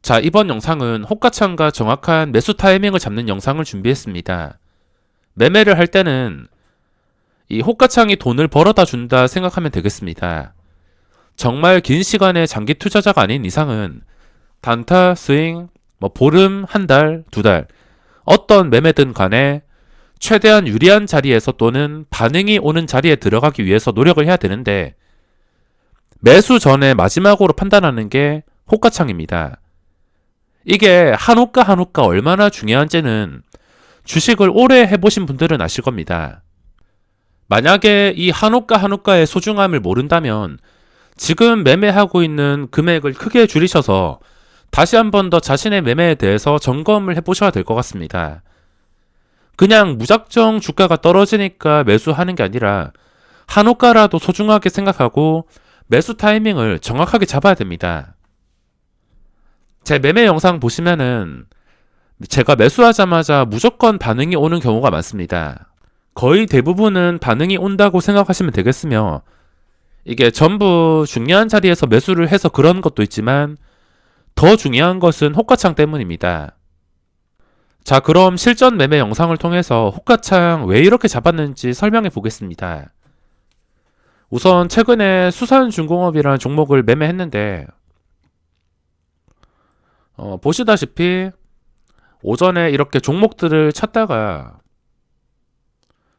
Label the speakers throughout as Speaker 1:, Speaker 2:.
Speaker 1: 자, 이번 영상은 호가창과 정확한 매수 타이밍을 잡는 영상을 준비했습니다. 매매를 할 때는 이 호가창이 돈을 벌어다 준다 생각하면 되겠습니다. 정말 긴 시간의 장기 투자자가 아닌 이상은 단타, 스윙, 보름, 한 달, 두 달, 어떤 매매든 간에 최대한 유리한 자리에서 또는 반응이 오는 자리에 들어가기 위해서 노력을 해야 되는데, 매수 전에 마지막으로 판단하는 게 호가창입니다. 이게 한 호가 한 호가 얼마나 중요한지는 주식을 오래 해보신 분들은 아실 겁니다. 만약에 이 한 호가 한 호가의 소중함을 모른다면 지금 매매하고 있는 금액을 크게 줄이셔서 다시 한 번 더 자신의 매매에 대해서 점검을 해보셔야 될 것 같습니다. 그냥 무작정 주가가 떨어지니까 매수하는 게 아니라 한 호가라도 소중하게 생각하고 매수 타이밍을 정확하게 잡아야 됩니다. 제 매매 영상 보시면은 제가 매수하자마자 무조건 반응이 오는 경우가 많습니다. 거의 대부분은 반응이 온다고 생각하시면 되겠으며, 이게 전부 중요한 자리에서 매수를 해서 그런 것도 있지만 더 중요한 것은 호가창 때문입니다. 자, 그럼 실전 매매 영상을 통해서 호가창 왜 이렇게 잡았는지 설명해 보겠습니다. 우선 최근에 수산중공업이라는 종목을 매매했는데, 보시다시피 오전에 이렇게 종목들을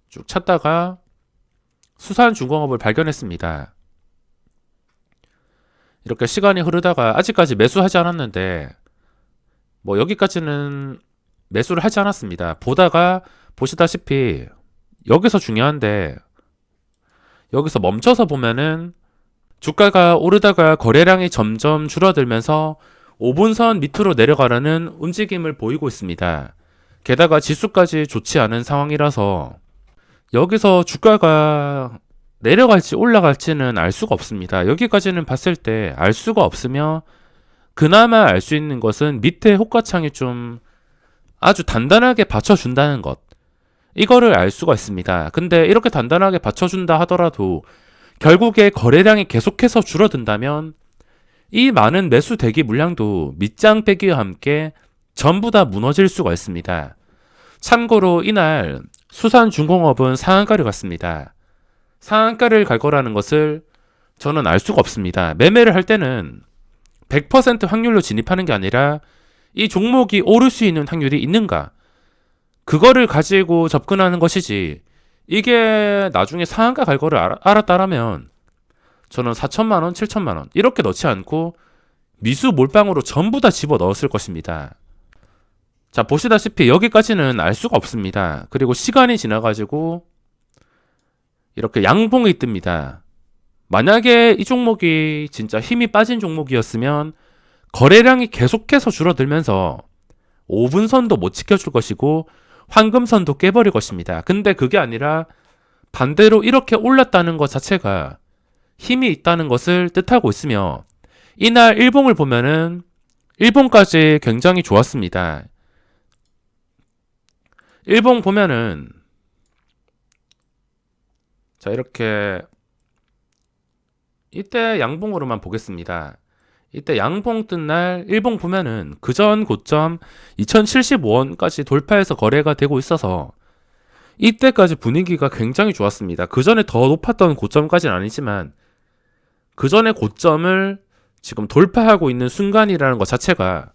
Speaker 1: 쭉 찾다가 수산중공업을 발견했습니다. 이렇게 시간이 흐르다가 아직까지 매수하지 않았는데, 여기까지는 매수를 하지 않았습니다. 보다가 보시다시피 여기서 중요한데, 여기서 멈춰서 보면은 주가가 오르다가 거래량이 점점 줄어들면서 5분선 밑으로 내려가라는 움직임을 보이고 있습니다. 게다가 지수까지 좋지 않은 상황이라서 여기서 주가가 내려갈지 올라갈지는 알 수가 없습니다. 여기까지는 봤을 때 알 수가 없으며, 그나마 알 수 있는 것은 밑에 호가창이 좀 아주 단단하게 받쳐준다는 것, 이거를 알 수가 있습니다. 근데 이렇게 단단하게 받쳐준다 하더라도 결국에 거래량이 계속해서 줄어든다면 이 많은 매수 대기 물량도 밑장 빼기와 함께 전부 다 무너질 수가 있습니다. 참고로 이날 수산중공업은 상한가를 갔습니다. 상한가를 갈 거라는 것을 저는 알 수가 없습니다. 매매를 할 때는 100% 확률로 진입하는 게 아니라 이 종목이 오를 수 있는 확률이 있는가, 그거를 가지고 접근하는 것이지, 이게 나중에 상한가 갈 거를 알았다라면 저는 4천만 원, 7천만 원 이렇게 넣지 않고 미수 몰빵으로 전부 다 집어 넣었을 것입니다. 자, 보시다시피 여기까지는 알 수가 없습니다. 그리고 시간이 지나가지고 이렇게 양봉이 뜹니다. 만약에 이 종목이 진짜 힘이 빠진 종목이었으면 거래량이 계속해서 줄어들면서 5분선도 못 지켜줄 것이고 황금선도 깨버릴 것입니다. 근데 그게 아니라 반대로 이렇게 올랐다는 것 자체가 힘이 있다는 것을 뜻하고 있으며, 이날 일봉을 보면은 일봉까지 굉장히 좋았습니다. 일봉 보면은, 자, 이렇게 이때 양봉으로만 보겠습니다. 이때 양봉 뜬 날 일봉 보면은 그전 고점 2075원까지 돌파해서 거래가 되고 있어서 이때까지 분위기가 굉장히 좋았습니다. 그 전에 더 높았던 고점까지는 아니지만 그 전에 고점을 지금 돌파하고 있는 순간이라는 것 자체가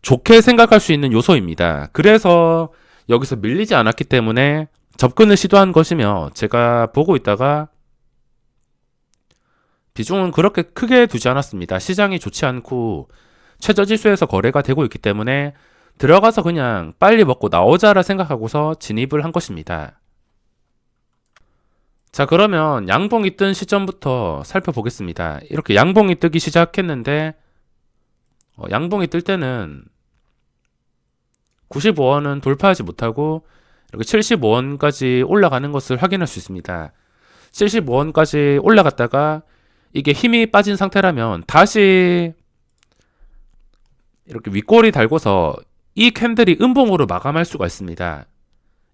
Speaker 1: 좋게 생각할 수 있는 요소입니다. 그래서 여기서 밀리지 않았기 때문에 접근을 시도한 것이며, 제가 보고 있다가 비중은 그렇게 크게 두지 않았습니다. 시장이 좋지 않고 최저지수에서 거래가 되고 있기 때문에 들어가서 그냥 빨리 먹고 나오자라 생각하고서 진입을 한 것입니다. 자, 그러면 양봉이 뜬 시점부터 살펴보겠습니다. 이렇게 양봉이 뜨기 시작했는데, 양봉이 뜰 때는 95원은 돌파하지 못하고 이렇게 75원까지 올라가는 것을 확인할 수 있습니다. 75원까지 올라갔다가 이게 힘이 빠진 상태라면 다시 이렇게 윗꼬리 달고서 이 캔들이 음봉으로 마감할 수가 있습니다.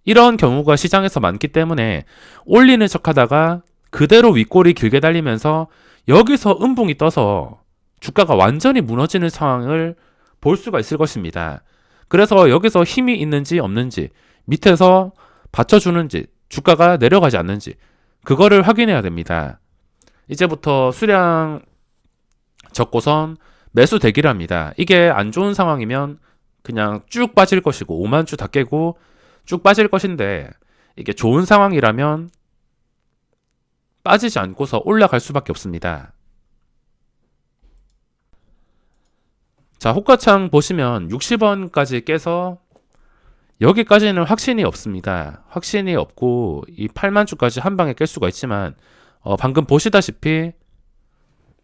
Speaker 1: 이런 경우가 시장에서 많기 때문에 올리는 척 하다가 그대로 윗꼬리 길게 달리면서 여기서 음봉이 떠서 주가가 완전히 무너지는 상황을 볼 수가 있을 것입니다. 그래서 여기서 힘이 있는지 없는지, 밑에서 받쳐주는지, 주가가 내려가지 않는지, 그거를 확인해야 됩니다. 이제부터 수량 적고선 매수 대기를 합니다. 이게 안 좋은 상황이면 그냥 쭉 빠질 것이고 5만 주 다 깨고 쭉 빠질 것인데, 이게 좋은 상황이라면 빠지지 않고서 올라갈 수밖에 없습니다. 자, 호가창 보시면 60원까지 깨서 여기까지는 확신이 없습니다. 확신이 없고 이 8만 주까지 한 방에 깰 수가 있지만 방금 보시다시피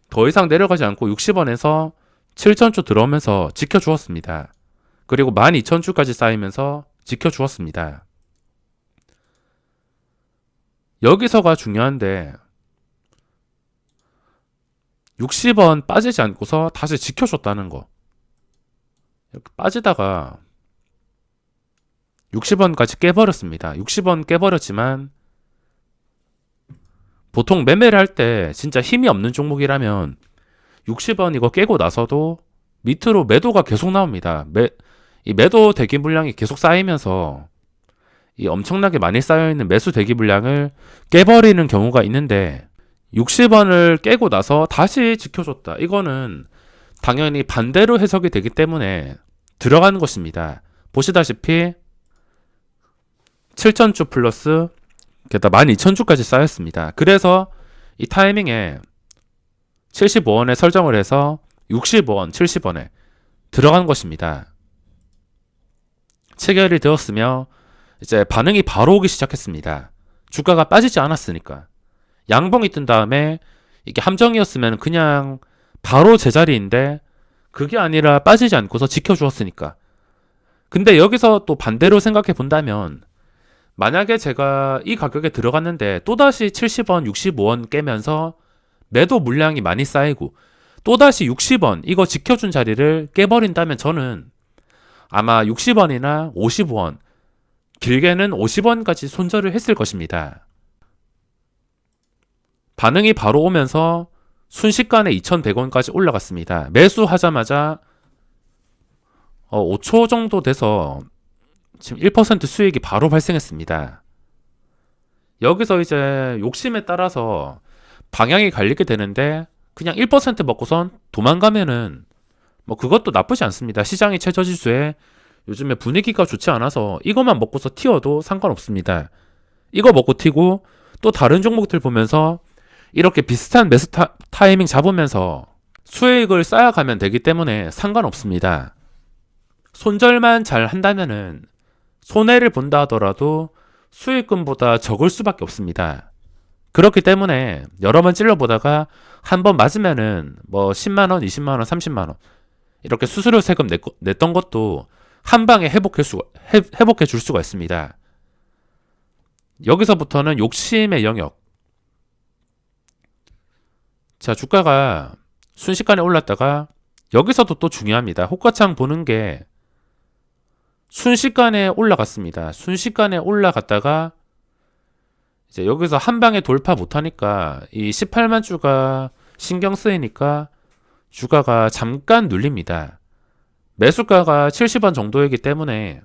Speaker 1: 더 이상 내려가지 않고 60원에서 7,000주 들어오면서 지켜주었습니다. 그리고 12,000주까지 쌓이면서 지켜주었습니다. 여기서가 중요한데 60원 빠지지 않고서 다시 지켜줬다는 거. 이렇게 빠지다가 60원까지 깨버렸습니다. 60원 깨버렸지만 보통 매매를 할 때 진짜 힘이 없는 종목이라면 60원 이거 깨고 나서도 밑으로 매도가 계속 나옵니다. 이 매도 대기 물량이 계속 쌓이면서 이 엄청나게 많이 쌓여있는 매수 대기 물량을 깨버리는 경우가 있는데 60원을 깨고 나서 다시 지켜줬다. 이거는 당연히 반대로 해석이 되기 때문에 들어가는 것입니다. 보시다시피 7,000주 플러스 게다가 12,000주까지 쌓였습니다. 그래서 이 타이밍에 75원에 설정을 해서 65원, 70원에 들어간 것입니다. 체결이 되었으며 이제 반응이 바로 오기 시작했습니다. 주가가 빠지지 않았으니까. 양봉이 뜬 다음에 이게 함정이었으면 그냥 바로 제자리인데 그게 아니라 빠지지 않고서 지켜주었으니까. 근데 여기서 또 반대로 생각해 본다면 만약에 제가 이 가격에 들어갔는데 또다시 70원, 65원 깨면서 매도 물량이 많이 쌓이고 또다시 60원 이거 지켜준 자리를 깨버린다면 저는 아마 60원이나 55원, 길게는 50원까지 손절을 했을 것입니다. 반응이 바로 오면서 순식간에 2,100원까지 올라갔습니다. 매수하자마자 5초 정도 돼서 지금 1% 수익이 바로 발생했습니다. 여기서 이제 욕심에 따라서 방향이 갈리게 되는데 그냥 1% 먹고선 도망가면은 뭐 그것도 나쁘지 않습니다. 시장이 최저지수에 요즘에 분위기가 좋지 않아서 이것만 먹고서 튀어도 상관없습니다. 이거 먹고 튀고 또 다른 종목들 보면서 이렇게 비슷한 매수 타이밍 잡으면서 수익을 쌓아가면 되기 때문에 상관없습니다. 손절만 잘 한다면은 손해를 본다 하더라도 수익금보다 적을 수밖에 없습니다. 그렇기 때문에 여러 번 찔러보다가 한 번 맞으면은 뭐 10만원, 20만원, 30만원 이렇게 수수료 세금 냈던 것도 한 방에 회복해 줄 수가 있습니다. 여기서부터는 욕심의 영역. 자, 주가가 순식간에 올랐다가 여기서도 또 중요합니다. 호가창 보는 게 순식간에 올라갔습니다. 순식간에 올라갔다가 이제 여기서 한 방에 돌파 못하니까 이 18만 주가 신경 쓰이니까 주가가 잠깐 눌립니다. 매수가가 70원 정도이기 때문에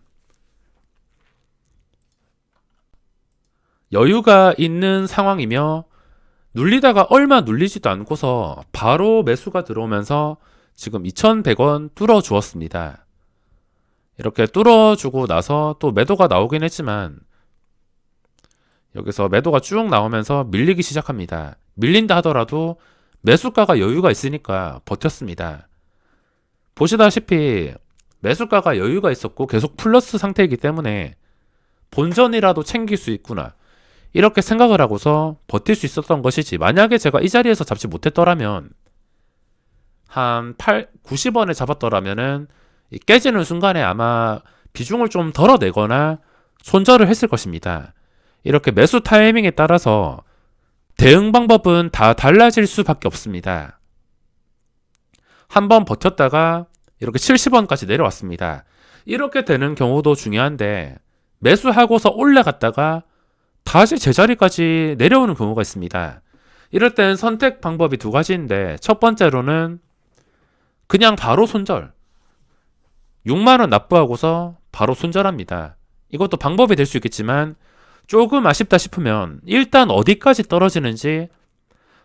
Speaker 1: 여유가 있는 상황이며 눌리다가 얼마 눌리지도 않고서 바로 매수가 들어오면서 지금 2,100원 뚫어주었습니다. 이렇게 뚫어주고 나서 또 매도가 나오긴 했지만 여기서 매도가 쭉 나오면서 밀리기 시작합니다. 밀린다 하더라도 매수가가 여유가 있으니까 버텼습니다. 보시다시피 매수가가 여유가 있었고 계속 플러스 상태이기 때문에 본전이라도 챙길 수 있구나 이렇게 생각을 하고서 버틸 수 있었던 것이지, 만약에 제가 이 자리에서 잡지 못했더라면 한 90원에 잡았더라면은 깨지는 순간에 아마 비중을 좀 덜어내거나 손절을 했을 것입니다. 이렇게 매수 타이밍에 따라서 대응 방법은 다 달라질 수밖에 없습니다. 한번 버텼다가 이렇게 70원까지 내려왔습니다. 이렇게 되는 경우도 중요한데 매수하고서 올라갔다가 다시 제자리까지 내려오는 경우가 있습니다. 이럴 땐 선택 방법이 두 가지인데 첫 번째로는 그냥 바로 손절. 6만원 납부하고서 바로 손절합니다. 이것도 방법이 될 수 있겠지만 조금 아쉽다 싶으면 일단 어디까지 떨어지는지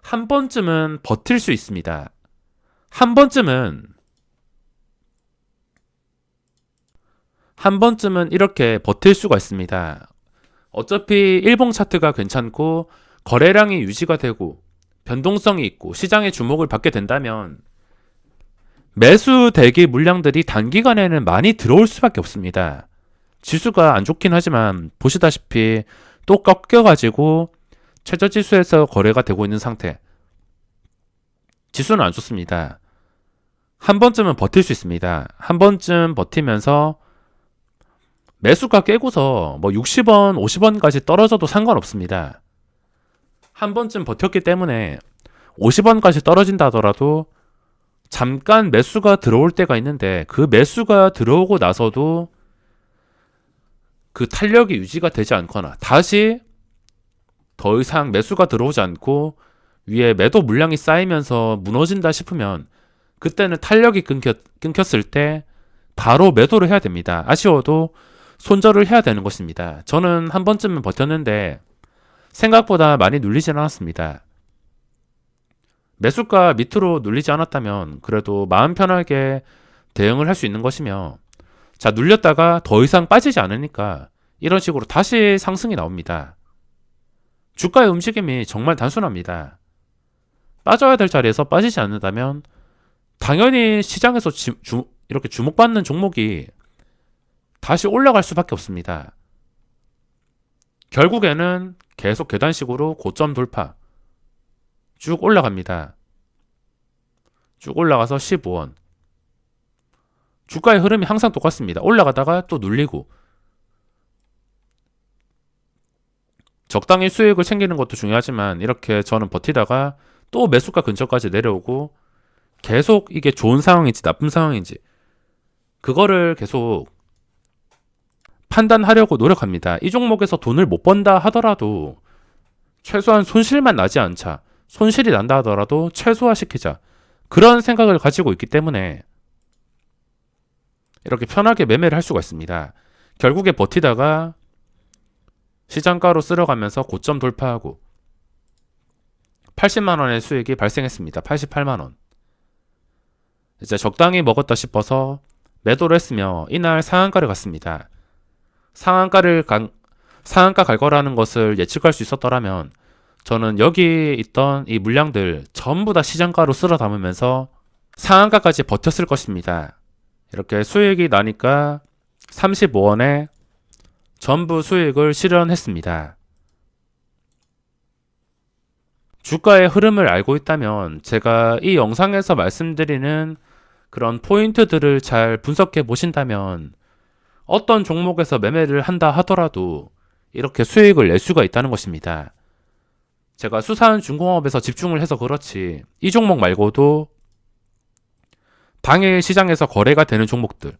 Speaker 1: 한 번쯤은 버틸 수 있습니다. 한 번쯤은 이렇게 버틸 수가 있습니다. 어차피 일봉 차트가 괜찮고 거래량이 유지가 되고 변동성이 있고 시장의 주목을 받게 된다면 매수 대기 물량들이 단기간에는 많이 들어올 수밖에 없습니다. 지수가 안 좋긴 하지만 보시다시피 또 꺾여가지고 최저지수에서 거래가 되고 있는 상태. 지수는 안 좋습니다. 한 번쯤은 버틸 수 있습니다. 한 번쯤 버티면서 매수가 깨고서 뭐 60원, 50원까지 떨어져도 상관없습니다. 한 번쯤 버텼기 때문에 50원까지 떨어진다 하더라도 잠깐 매수가 들어올 때가 있는데 그 매수가 들어오고 나서도 그 탄력이 유지가 되지 않거나 다시 더 이상 매수가 들어오지 않고 위에 매도 물량이 쌓이면서 무너진다 싶으면 그때는 탄력이 끊겼을 때 바로 매도를 해야 됩니다. 아쉬워도 손절을 해야 되는 것입니다. 저는 한 번쯤은 버텼는데 생각보다 많이 눌리진 않았습니다. 매수가 밑으로 눌리지 않았다면 그래도 마음 편하게 대응을 할 수 있는 것이며 자, 눌렸다가 더 이상 빠지지 않으니까 이런 식으로 다시 상승이 나옵니다. 주가의 움직임이 정말 단순합니다. 빠져야 될 자리에서 빠지지 않는다면 당연히 시장에서 이렇게 주목받는 종목이 다시 올라갈 수밖에 없습니다. 결국에는 계속 계단식으로 고점 돌파 쭉 올라갑니다. 쭉 올라가서 15원. 주가의 흐름이 항상 똑같습니다. 올라가다가 또 눌리고 적당히 수익을 챙기는 것도 중요하지만 이렇게 저는 버티다가 또 매수가 근처까지 내려오고 계속 이게 좋은 상황인지 나쁜 상황인지 그거를 계속 판단하려고 노력합니다. 이 종목에서 돈을 못 번다 하더라도 최소한 손실만 나지 않자. 손실이 난다 하더라도 최소화시키자. 그런 생각을 가지고 있기 때문에 이렇게 편하게 매매를 할 수가 있습니다. 결국에 버티다가 시장가로 쓸어가면서 고점 돌파하고 80만원의 수익이 발생했습니다. 88만원. 이제 적당히 먹었다 싶어서 매도를 했으며 이날 상한가를 갔습니다. 상한가 갈 거라는 것을 예측할 수 있었더라면 저는 여기 있던 이 물량들 전부 다 시장가로 쓸어 담으면서 상한가까지 버텼을 것입니다. 이렇게 수익이 나니까 35원에 전부 수익을 실현했습니다. 주가의 흐름을 알고 있다면 제가 이 영상에서 말씀드리는 그런 포인트들을 잘 분석해 보신다면 어떤 종목에서 매매를 한다 하더라도 이렇게 수익을 낼 수가 있다는 것입니다. 제가 수산 중공업에서 집중을 해서 그렇지 이 종목 말고도 당일 시장에서 거래가 되는 종목들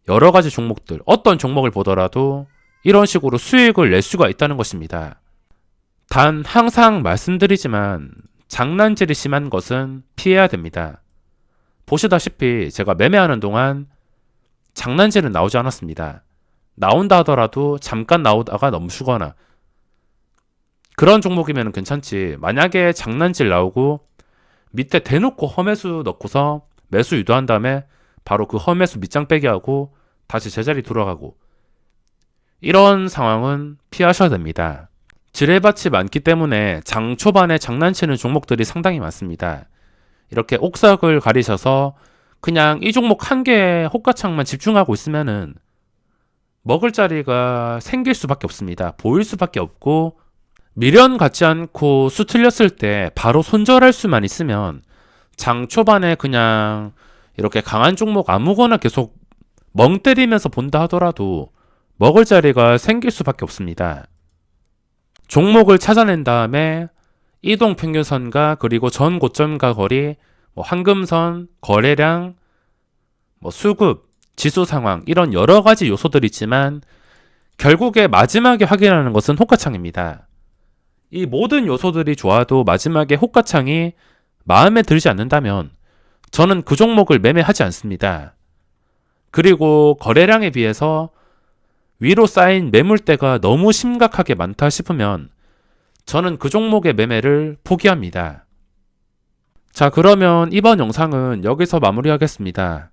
Speaker 1: 여러 가지 종목들 어떤 종목을 보더라도 이런 식으로 수익을 낼 수가 있다는 것입니다. 단 항상 말씀드리지만 장난질이 심한 것은 피해야 됩니다. 보시다시피 제가 매매하는 동안 장난질은 나오지 않았습니다. 나온다 하더라도 잠깐 나오다가 멈추거나 그런 종목이면 괜찮지. 만약에 장난질 나오고 밑에 대놓고 험매수 넣고서 매수 유도한 다음에 바로 그 험매수 밑장 빼기 하고 다시 제자리 돌아가고 이런 상황은 피하셔야 됩니다. 지뢰밭이 많기 때문에 장 초반에 장난치는 종목들이 상당히 많습니다. 이렇게 옥석을 가리셔서 그냥 이 종목 한 개의 호가창만 집중하고 있으면은 먹을 자리가 생길 수밖에 없습니다. 보일 수밖에 없고 미련 갖지 않고 수 틀렸을 때 바로 손절할 수만 있으면 장 초반에 그냥 이렇게 강한 종목 아무거나 계속 멍 때리면서 본다 하더라도 먹을 자리가 생길 수밖에 없습니다. 종목을 찾아낸 다음에 이동평균선과 그리고 전 고점과 거리, 황금선, 거래량, 수급, 지수 상황 이런 여러 가지 요소들이 있지만 결국에 마지막에 확인하는 것은 호가창입니다. 이 모든 요소들이 좋아도 마지막에 호가창이 마음에 들지 않는다면 저는 그 종목을 매매하지 않습니다. 그리고 거래량에 비해서 위로 쌓인 매물대가 너무 심각하게 많다 싶으면 저는 그 종목의 매매를 포기합니다. 자, 그러면 이번 영상은 여기서 마무리하겠습니다.